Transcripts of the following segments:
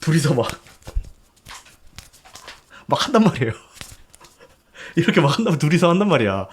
둘이서 막 한단 말이에요. 이렇게 막 한다면 둘이서 한단 말이야.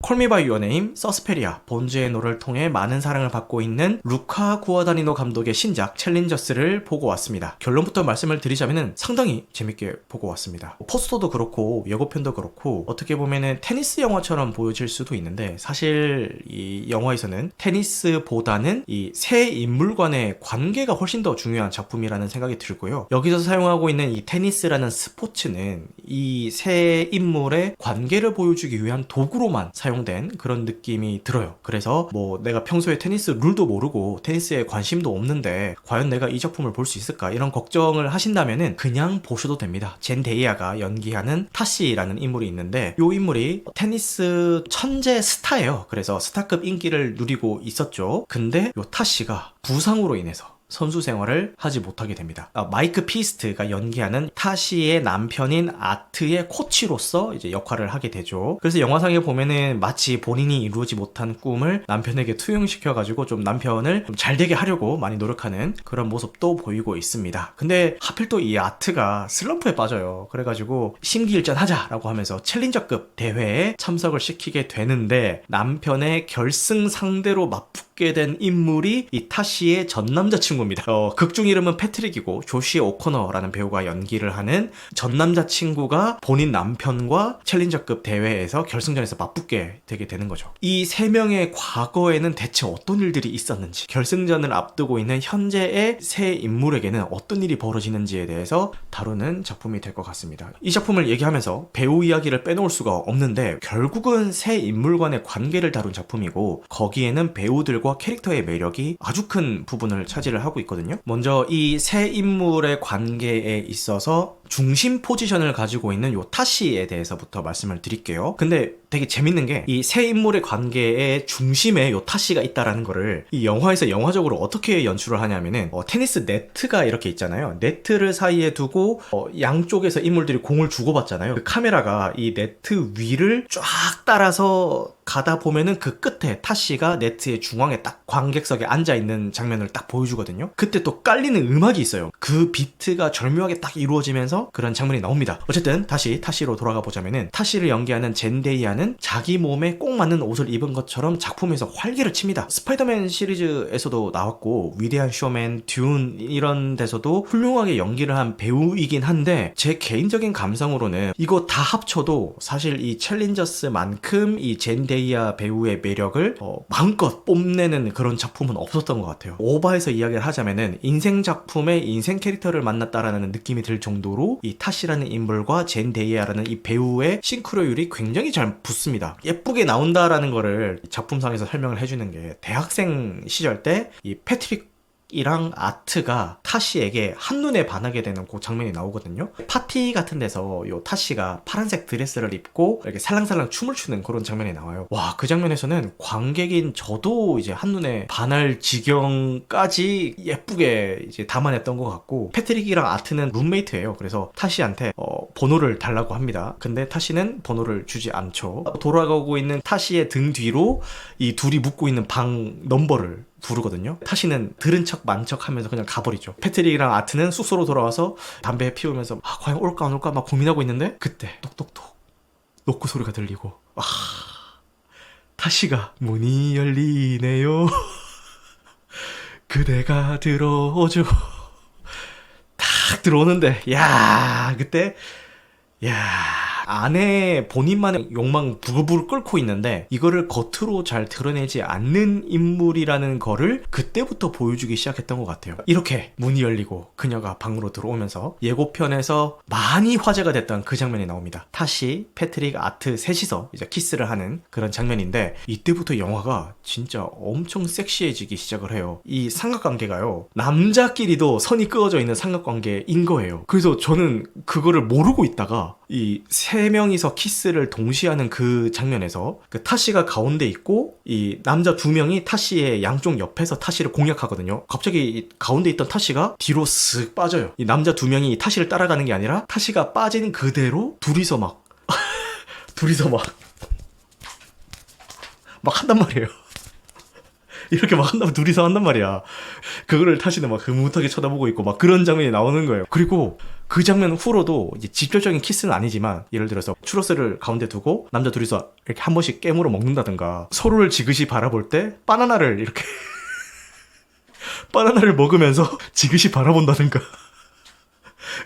콜미 바이 유어 네임, 서스페리아, 본즈의 노를 통해 많은 사랑을 받고 있는 루카 구아다니노 감독의 신작 챌린저스를 보고 왔습니다. 결론부터 말씀을 드리자면 상당히 재밌게 보고 왔습니다. 포스터도 그렇고 예고편도 그렇고 어떻게 보면은 테니스 영화처럼 보여질 수도 있는데 사실 이 영화에서는 테니스보다는 이 세 인물 간의 관계가 훨씬 더 중요한 작품이라는 생각이 들고요. 여기서 사용하고 있는 이 테니스라는 스포츠는 이 세 인물의 관계를 보여주기 위한 도구로만 사용된 그런 느낌이 들어요. 그래서 뭐 내가 평소에 테니스 룰도 모르고 테니스에 관심도 없는데 과연 내가 이 작품을 볼 수 있을까 이런 걱정을 하신다면은 그냥 보셔도 됩니다. 젠데이아가 연기하는 타시라는 인물이 있는데 이 인물이 테니스 천재 스타예요. 그래서 스타급 인기를 누리고 있었죠. 근데 이 타시가 부상으로 인해서 선수 생활을 하지 못하게 됩니다. 마이크 피스트가 연기하는 타시의 남편인 아트의 코치로서 이제 역할을 하게 되죠. 그래서 영화상에 보면은 마치 본인이 이루지 못한 꿈을 남편에게 투영시켜가지고 좀 남편을 좀 잘 되게 하려고 많이 노력하는 그런 모습도 보이고 있습니다. 근데 하필 또 이 아트가 슬럼프에 빠져요. 그래가지고 심기일전하자라고 하면서 챌린저급 대회에 참석을 시키게 되는데 남편의 결승 상대로 맞붙게 된 인물이 이 타시의 전 남자친구입니다. 극중 이름은 패트릭이고 조시 오코너라는 배우가 연기를 하는 전 남자친구가 본인 남편과 챌린저급 대회에서 결승전에서 맞붙게 되게 되는 거죠. 이 세 명의 과거에는 대체 어떤 일들이 있었는지, 결승전을 앞두고 있는 현재의 세 인물에게는 어떤 일이 벌어지는지에 대해서 다루는 작품이 될 것 같습니다. 이 작품을 얘기하면서 배우 이야기를 빼놓을 수가 없는데 결국은 세 인물 간의 관계를 다룬 작품이고 거기에는 배우들과 캐릭터의 매력이 아주 큰 부분을 차지를 하고 있거든요. 먼저 이 세 인물의 관계에 있어서 중심 포지션을 가지고 있는 요 타시에 대해서부터 말씀을 드릴게요. 근데 되게 재밌는 게 이 세 인물의 관계의 중심에 요 타시가 있다라는 거를 이 영화에서 영화적으로 어떻게 연출을 하냐면은 테니스 네트가 이렇게 있잖아요. 네트를 사이에 두고 양쪽에서 인물들이 공을 주고받잖아요. 그 카메라가 이 네트 위를 쫙 따라서 가다 보면은 그 끝에 타시가 네트의 중앙에 딱 관객석에 앉아있는 장면을 딱 보여주거든요. 그때 또 깔리는 음악이 있어요. 그 비트가 절묘하게 딱 이루어지면서 그런 장면이 나옵니다. 어쨌든 다시 타시로 돌아가 보자면은 타시를 연기하는 젠데이아는 자기 몸에 꼭 맞는 옷을 입은 것처럼 작품에서 활기를 칩니다. 스파이더맨 시리즈에서도 나왔고 위대한 쇼맨, 듄 이런 데서도 훌륭하게 연기를 한 배우이긴 한데 제 개인적인 감상으로는 이거 다 합쳐도 사실 이 챌린저스만큼 이 젠데이아 배우의 매력을 마음껏 뽐내는 그런 작품은 없었던 것 같아요. 오바해서 이야기를 하자면은 인생 작품에 인생 캐릭터를 만났다라는 느낌이 들 정도로 이 타시라는 인물과 젠데이아라는 이 배우의 싱크로율이 굉장히 잘 붙습니다. 예쁘게 나온다라는 거를 작품상에서 설명을 해주는 게 대학생 시절 때 이 패트릭 이랑 아트가 타시에게 한눈에 반하게 되는 그 장면이 나오거든요. 파티 같은 데서 요 타시가 파란색 드레스를 입고 이렇게 살랑살랑 춤을 추는 그런 장면이 나와요. 와, 그 장면에서는 관객인 저도 이제 한눈에 반할 지경까지 예쁘게 이제 담아냈던 것 같고 패트릭이랑 아트는 룸메이트예요. 그래서 타시한테 번호를 달라고 합니다. 근데 타시는 번호를 주지 않죠. 돌아가고 있는 타시의 등 뒤로 이 둘이 묵고 있는 방 넘버를 부르거든요. 타시는 들은 척 만 척 하면서 그냥 가버리죠. 패트릭이랑 아트는 숙소로 돌아와서 담배 피우면서 과연 올까 안 올까 막 고민하고 있는데 그때 똑똑똑 노크 소리가 들리고 타시가 문이 열리네요. 그대가 들어오죠. 딱 들어오는데 그때 안에 본인만의 욕망 부글부글 끓고 있는데 이거를 겉으로 잘 드러내지 않는 인물이라는 거를 그때부터 보여주기 시작했던 것 같아요. 이렇게 문이 열리고 그녀가 방으로 들어오면서 예고편에서 많이 화제가 됐던 그 장면이 나옵니다. 타시, 패트릭, 아트 셋이서 이제 키스를 하는 그런 장면인데 이때부터 영화가 진짜 엄청 섹시해지기 시작을 해요. 이 삼각관계가요, 남자끼리도 선이 그어져 있는 삼각관계인 거예요. 그래서 저는 그거를 모르고 있다가 이 세 명이서 키스를 동시에 하는 그 장면에서 그 타시가 가운데 있고 이 남자 두 명이 타시의 양쪽 옆에서 타시를 공략하거든요. 갑자기 이 가운데 있던 타시가 뒤로 쓱 빠져요. 이 남자 두 명이 이 타시를 따라가는 게 아니라 타시가 빠지는 그대로 둘이서 막 한단 말이에요. 이렇게 막 한다면 둘이서 한단 말이야. 그거를 타시는 막 흐뭇하게 쳐다보고 있고 막 그런 장면이 나오는 거예요. 그리고 그 장면 후로도 이제 직접적인 키스는 아니지만 예를 들어서 추러스를 가운데 두고 남자 둘이서 이렇게 한 번씩 깨물어 먹는다든가 서로를 지그시 바라볼 때 바나나를 이렇게 바나나를 먹으면서 지그시 바라본다든가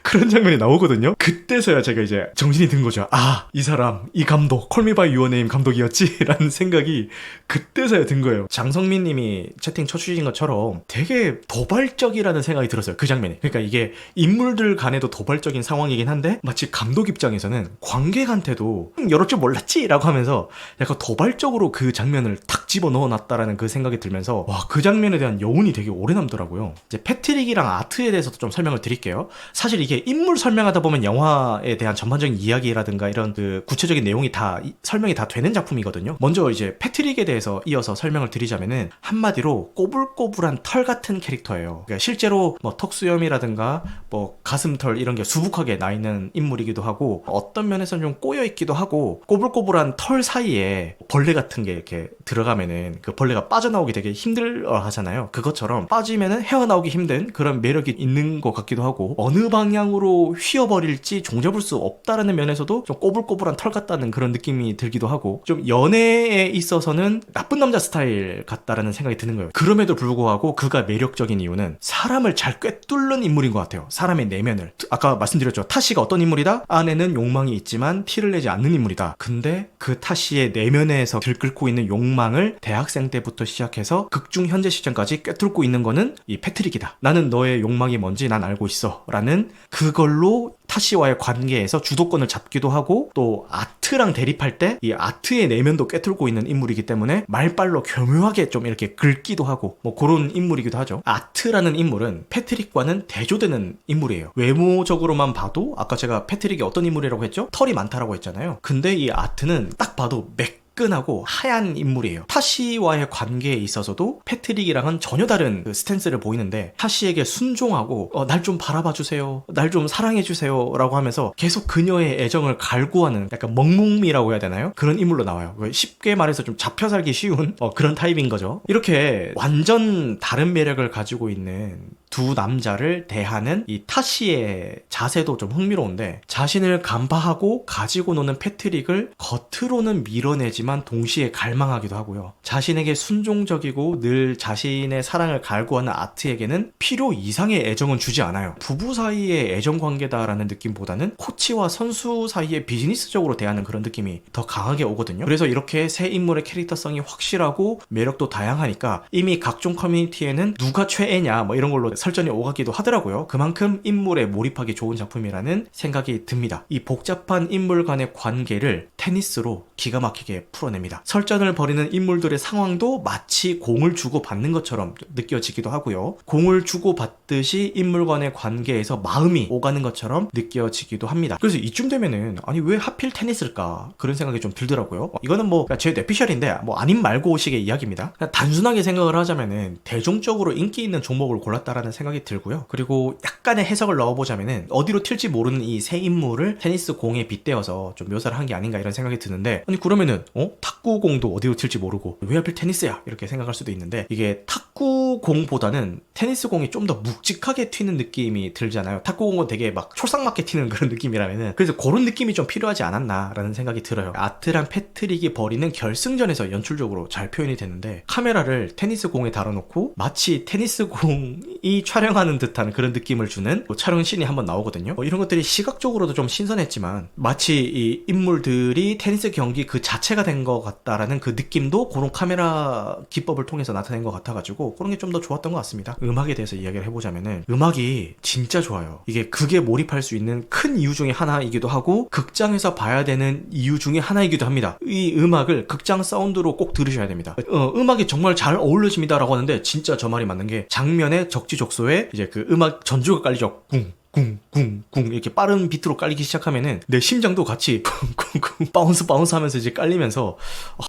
그런 장면이 나오거든요. 그때서야 제가 이제 정신이 든 거죠. 아, 이 사람, 이 감독, 콜미 바이 유어 네임 감독이었지? 라는 생각이 그때서야 든 거예요. 장성민 님이 채팅 쳐주신 것처럼 되게 도발적이라는 생각이 들었어요. 그 장면이. 그러니까 이게 인물들 간에도 도발적인 상황이긴 한데 마치 감독 입장에서는 관객한테도 이럴 줄 몰랐지? 라고 하면서 약간 도발적으로 그 장면을 탁 집어 넣어놨다라는 그 생각이 들면서 와, 그 장면에 대한 여운이 되게 오래 남더라고요. 이제 패트릭이랑 아트에 대해서도 좀 설명을 드릴게요. 사실 이게 인물 설명하다 보면 영화에 대한 전반적인 이야기라든가 이런 그 구체적인 내용이 다 설명이 다 되는 작품이거든요. 먼저 이제 패트릭에 대해서 이어서 설명을 드리자면은 한마디로 꼬불꼬불한 털 같은 캐릭터예요. 그러니까 실제로 뭐 턱수염이라든가 뭐 가슴털 이런 게 수북하게 나 있는 인물이기도 하고 어떤 면에서는 좀 꼬여 있기도 하고 꼬불꼬불한 털 사이에 벌레 같은 게 이렇게 들어가면은 그 벌레가 빠져나오기 되게 힘들어 하잖아요. 그것처럼 빠지면은 헤어나오기 힘든 그런 매력이 있는 것 같기도 하고 어느 방향으로 휘어버릴지 종잡을 수 없다라는 면에서도 좀 꼬불꼬불한 털 같다는 그런 느낌이 들기도 하고 좀 연애에 있어서는 나쁜 남자 스타일 같다라는 생각이 드는 거예요. 그럼에도 불구하고 그가 매력적인 이유는 사람을 잘 꿰뚫는 인물인 것 같아요. 사람의 내면을. 아까 말씀드렸죠. 타시가 어떤 인물이다? 안에는 욕망이 있지만 티를 내지 않는 인물이다. 근데 그 타시의 내면에서 들끓고 있는 욕망을 대학생 때부터 시작해서 극중 현재 시점까지 꿰뚫고 있는 거는 이 패트릭이다. 나는 너의 욕망이 뭔지 난 알고 있어. 라는 그걸로 타시와의 관계에서 주도권을 잡기도 하고 또 아트랑 대립할 때 이 아트의 내면도 꿰뚫고 있는 인물이기 때문에 말빨로 교묘하게 좀 이렇게 긁기도 하고 뭐 그런 인물이기도 하죠. 아트라는 인물은 패트릭과는 대조되는 인물이에요. 외모적으로만 봐도 아까 제가 패트릭이 어떤 인물이라고 했죠? 털이 많다라고 했잖아요. 근데 이 아트는 딱 봐도 매끈하고 하얀 인물이에요. 타시와의 관계에 있어서도 패트릭이랑은 전혀 다른 그 스탠스를 보이는데 타시에게 순종하고 날 좀 바라봐 주세요. 날 좀 사랑해 주세요. 라고 하면서 계속 그녀의 애정을 갈구하는 약간 멍뭉미라고 해야 되나요? 그런 인물로 나와요. 쉽게 말해서 좀 잡혀 살기 쉬운 그런 타입인 거죠. 이렇게 완전 다른 매력을 가지고 있는 두 남자를 대하는 이 타시의 자세도 좀 흥미로운데 자신을 간파하고 가지고 노는 패트릭을 겉으로는 밀어내지만 동시에 갈망하기도 하고요. 자신에게 순종적이고 늘 자신의 사랑을 갈구하는 아트에게는 필요 이상의 애정은 주지 않아요. 부부 사이의 애정 관계다라는 느낌보다는 코치와 선수 사이의 비즈니스적으로 대하는 그런 느낌이 더 강하게 오거든요. 그래서 이렇게 세 인물의 캐릭터성이 확실하고 매력도 다양하니까 이미 각종 커뮤니티에는 누가 최애냐 뭐 이런 걸로 설전이 오가기도 하더라고요. 그만큼 인물에 몰입하기 좋은 작품이라는 생각이 듭니다. 이 복잡한 인물 간의 관계를 테니스로 기가 막히게 풀어냅니다. 설전을 벌이는 인물들의 상황도 마치 공을 주고받는 것처럼 느껴지기도 하고요. 공을 주고받듯이 인물 간의 관계에서 마음이 오가는 것처럼 느껴지기도 합니다. 그래서 이쯤 되면은 아니 왜 하필 테니스일까? 그런 생각이 좀 들더라고요. 이거는 뭐 제 뇌피셜인데 뭐 아님 말고 식의 이야기입니다. 단순하게 생각을 하자면은 대중적으로 인기 있는 종목을 골랐다라는 생각이 들고요. 그리고 약간의 해석을 넣어보자면은 어디로 튈지 모르는 이 세 인물을 테니스 공에 빗대어서 좀 묘사를 한 게 아닌가 이런 생각이 드는데 아니 그러면은 탁구공도 어디로 튈지 모르고 왜 하필 테니스야? 이렇게 생각할 수도 있는데 이게 탁구공보다는 테니스공이 좀 더 묵직하게 튀는 느낌이 들잖아요. 탁구공은 되게 막 촐싹맞게 튀는 그런 느낌이라면은 그래서 그런 느낌이 좀 필요하지 않았나라는 생각이 들어요. 아트랑 패트릭이 벌이는 결승전에서 연출적으로 잘 표현이 되는데 카메라를 테니스공에 달아놓고 마치 테니스공이 촬영하는 듯한 그런 느낌을 주는 촬영 씬이 한번 나오거든요. 이런 것들이 시각적으로도 좀 신선했지만 마치 이 인물들이 테니스 경기 그 자체가 된 것 같다라는 그 느낌도 그런 카메라 기법을 통해서 나타낸 것 같아가지고 그런 게 좀 더 좋았던 것 같습니다. 음악에 대해서 이야기를 해보자면은 음악이 진짜 좋아요. 이게 극에 몰입할 수 있는 큰 이유 중에 하나이기도 하고 극장에서 봐야 되는 이유 중에 하나이기도 합니다. 이 음악을 극장 사운드로 꼭 들으셔야 됩니다. 음악이 정말 잘 어울려집니다 라고 하는데 진짜 저 말이 맞는 게 장면에 적지적소에 이제 그 음악 전주가 깔리죠. 꿍 꿍 쿵쿵 이렇게 빠른 비트로 깔리기 시작하면은 내 심장도 같이 쿵쿵쿵 바운스 하면서 이제 깔리면서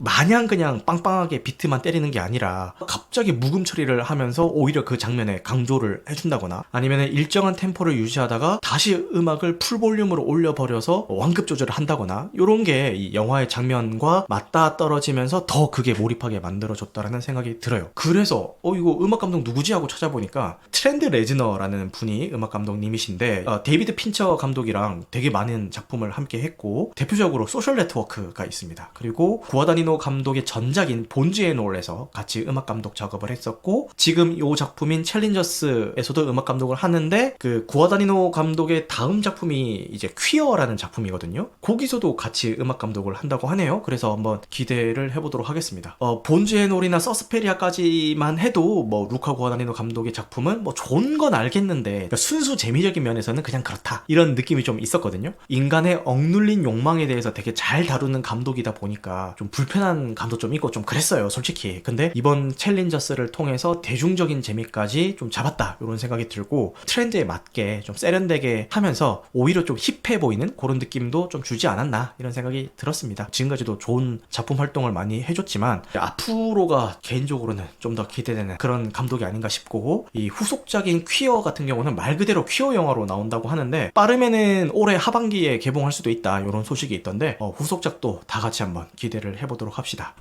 마냥 그냥 빵빵하게 비트만 때리는 게 아니라 갑자기 묵음 처리를 하면서 오히려 그 장면에 강조를 해준다거나 아니면 일정한 템포를 유지하다가 다시 음악을 풀 볼륨으로 올려버려서 완급 조절을 한다거나 이런 게 이 영화의 장면과 맞닿아 떨어지면서 더 그게 몰입하게 만들어줬다라는 생각이 들어요. 그래서 이거 음악 감독 누구지 하고 찾아보니까 트렌드 레즈너라는 분이 음악 감독님이신데 데이비드 핀처 감독이랑 되게 많은 작품을 함께 했고 대표적으로 소셜 네트워크가 있습니다. 그리고 구아다니노 감독의 전작인 본즈 앤 올에서 같이 음악 감독 작업을 했었고 지금 이 작품인 챌린저스에서도 음악 감독을 하는데 그 구아다니노 감독의 다음 작품이 이제 퀴어라는 작품이거든요. 거기서도 같이 음악 감독을 한다고 하네요. 그래서 한번 기대를 해보도록 하겠습니다. 본즈 앤 올이나 서스페리아까지만 해도 뭐 루카 구아다니노 감독의 작품은 뭐 좋은 건 알겠는데 그러니까 순수 재미적인 면에서는 그냥 그렇다 이런 느낌이 좀 있었거든요. 인간의 억눌린 욕망에 대해서 되게 잘 다루는 감독이다 보니까 좀 불편한 감도 좀 있고 좀 그랬어요, 솔직히. 근데 이번 챌린저스를 통해서 대중적인 재미까지 좀 잡았다 이런 생각이 들고 트렌드에 맞게 좀 세련되게 하면서 오히려 좀 힙해 보이는 그런 느낌도 좀 주지 않았나 이런 생각이 들었습니다. 지금까지도 좋은 작품 활동을 많이 해줬지만 앞으로가 개인적으로는 좀 더 기대되는 그런 감독이 아닌가 싶고 이 후속작인 퀴어 같은 경우는 말 그대로 퀴어 영화로 나온다고 하는데 빠르면은 올해 하반기에 개봉할 수도 있다 이런 소식이 있던데 후속작도 다 같이 한번 기대를 해보도록 합시다.